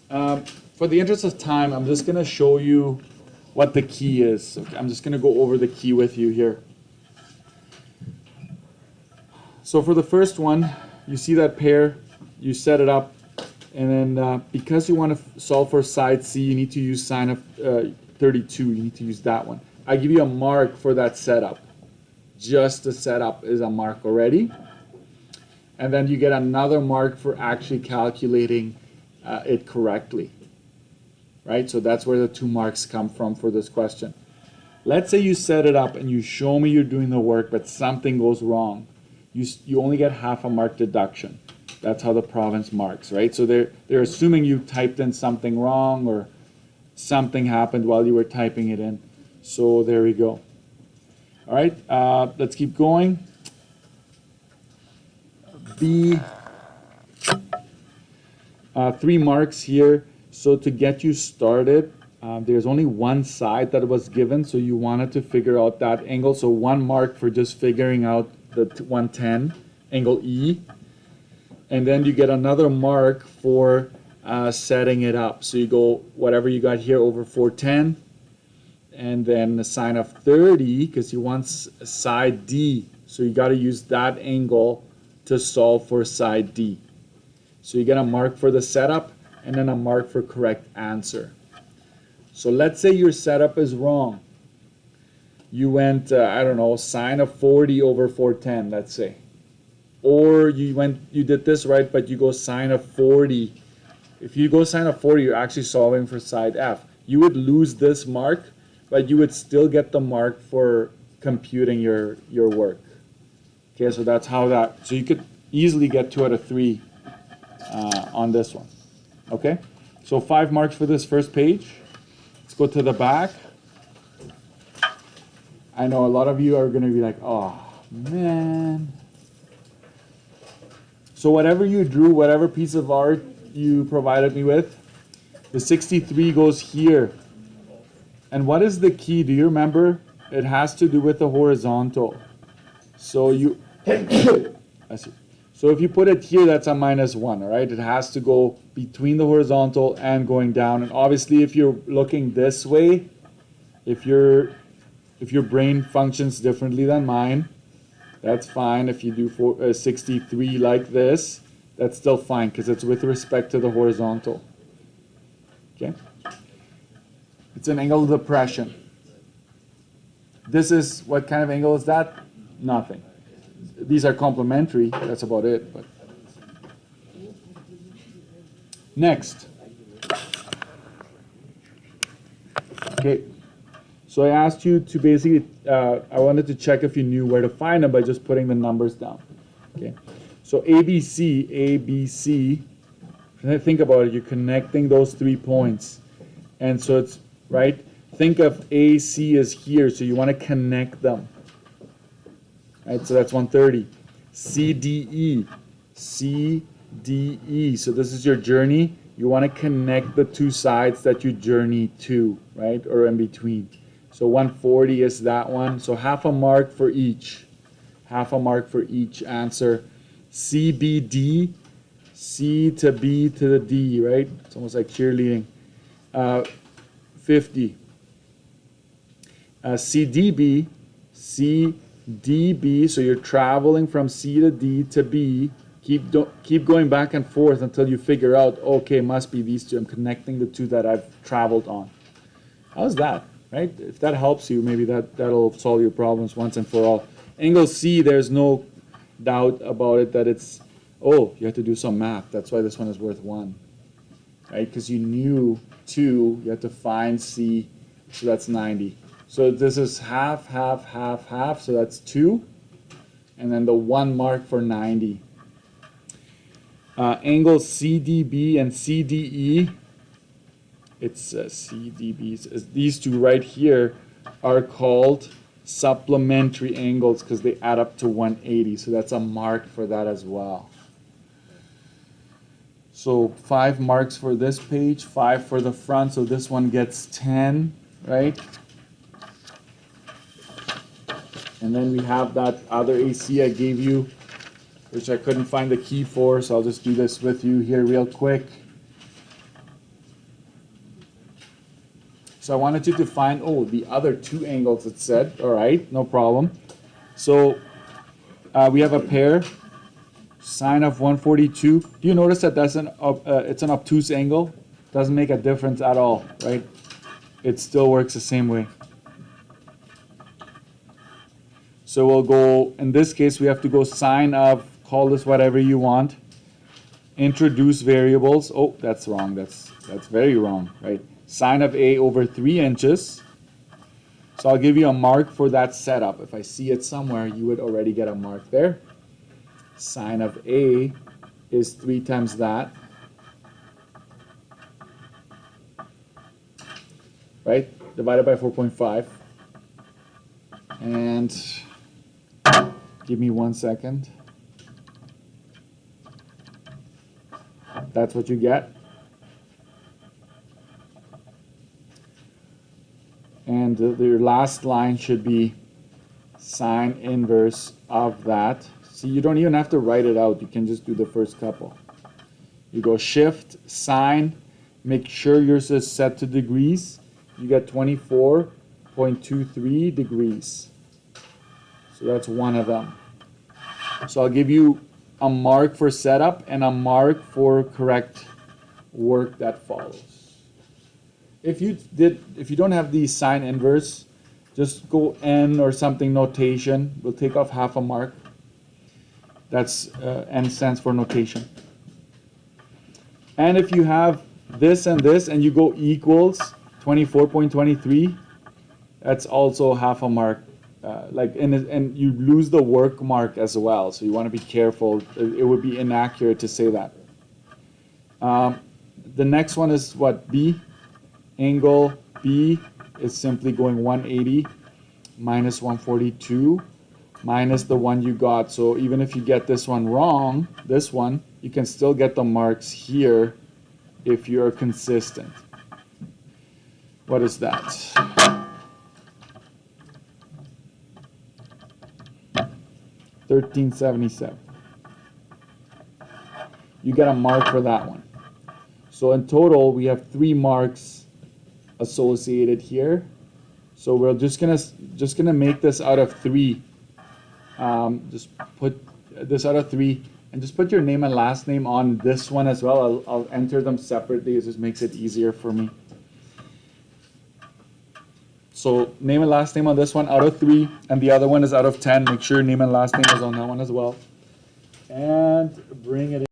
For the interest of time, I'm just going to show you what the key is. Okay, I'm just going to go over the key with you here. So for the first one, you see that pair, you set it up, and then because you want to solve for side C, you need to use sine of 32. You need to use that one. I give you a mark for that setup. Just the setup is a mark already. And then you get another mark for actually calculating it correctly. Right? So that's where the 2 marks come from for this question. Let's say you set it up and you show me you're doing the work, but something goes wrong. You only get half a mark deduction. That's how the province marks, right? So they're assuming you typed in something wrong or something happened while you were typing it in. So there we go. All right, let's keep going. B, 3 marks here. So to get you started, there's only one side that was given, so you wanted to figure out that angle. So 1 mark for just figuring out the 110, angle E. And then you get another mark for setting it up. So you go whatever you got here over 410, and then the sine of 30, because you want side D. So you got to use that angle to solve for side D. So you get a mark for the setup, and then a mark for correct answer. So let's say your setup is wrong. You went, I don't know, sine of 40 over 410, let's say. Or you did this right, but you go sine of 40. If you go sine of 40, you're actually solving for side F. You would lose this mark, but you would still get the mark for computing your work. Okay, so that's how that, so you could easily get 2 out of 3 on this one. Okay, so 5 marks for this first page. Let's go to the back. I know a lot of you are going to be like, oh, man. So whatever you drew, whatever piece of art you provided me with, the 63 goes here. And what is the key? Do you remember? It has to do with the horizontal. So you, I see. So if you put it here, that's a -1, all right? It has to go between the horizontal and going down. And obviously, if you're looking this way, if your brain functions differently than mine, that's fine. If you do 63 like this, that's still fine because it's with respect to the horizontal. Okay? It's an angle of depression. This is, what kind of angle is that? Nothing. These are complementary. That's about it. But next. Okay. So I asked you to basically, I wanted to check if you knew where to find them by just putting the numbers down. Okay. So ABC, think about it, you're connecting those 3 points. And so it's, right, think of AC as here, so you want to connect them. Right, so that's 130. CDE, so this is your journey. You want to connect the 2 sides that you journey to, right, or in between. So 140 is that one. So half a mark for each. Half a mark for each answer. CBD, C to B to the D, right? It's almost like cheerleading. 50. CDB, CDB, so you're traveling from C to D to B. Keep going back and forth until you figure out, okay, must be these 2. I'm connecting the 2 that I've traveled on. How's that? Right? If that helps you, maybe that'll solve your problems once and for all. Angle C, there's no doubt about it that it's, oh, you have to do some math. That's why this one is worth 1. Right? Because you knew 2, you have to find C, so that's 90. So this is half, half, half, half, so that's 2. And then the 1 mark for 90. Angle CDB and CDE, it's CDBs. These 2 right here are called supplementary angles because they add up to 180. So that's a mark for that as well. So 5 marks for this page, 5 for the front. So this one gets 10, right? And then we have that other AC I gave you, which I couldn't find the key for, so I'll just do this with you here real quick. So I wanted you to find, oh, the other two angles it said. All right, no problem. So we have a pair, sine of 142. Do you notice that that's it's an obtuse angle? Doesn't make a difference at all, right? It still works the same way. So we'll go, in this case, we have to go sine of, call this whatever you want. Introduce variables. Oh, that's wrong. That's very wrong, right? Sine of A over 3 inches. So I'll give you a mark for that setup. If I see it somewhere, you would already get a mark there. Sine of A is 3 times that. Right? Divided by 4.5. And give me 1 second. That's what you get. And your last line should be sine inverse of that. See, you don't even have to write it out. You can just do the first couple. You go shift, sine, make sure yours is set to degrees. You get 24.23 degrees. So that's one of them. So I'll give you a mark for setup and a mark for correct work that follows. If you don't have the sine inverse, just go N or something notation. We'll take off half a mark. That's N stands for notation. And if you have this and you go equals 24.23, that's also half a mark. And you lose the work mark as well, so you want to be careful. It would be inaccurate to say that. The next one is what? B. Angle B is simply going 180 minus 142 minus the one you got. So even if you get this one wrong, this one, you can still get the marks here if you're consistent. What is that? 1377. You get a mark for that one. So in total, we have 3 marks associated here. So we're just gonna make this out of 3. Just put this out of 3, and just put your name and last name on this one as well. I'll enter them separately. It just makes it easier for me. So name and last name on this one out of 3, and the other one is out of 10. Make sure your name and last name is on that one as well. And bring it in.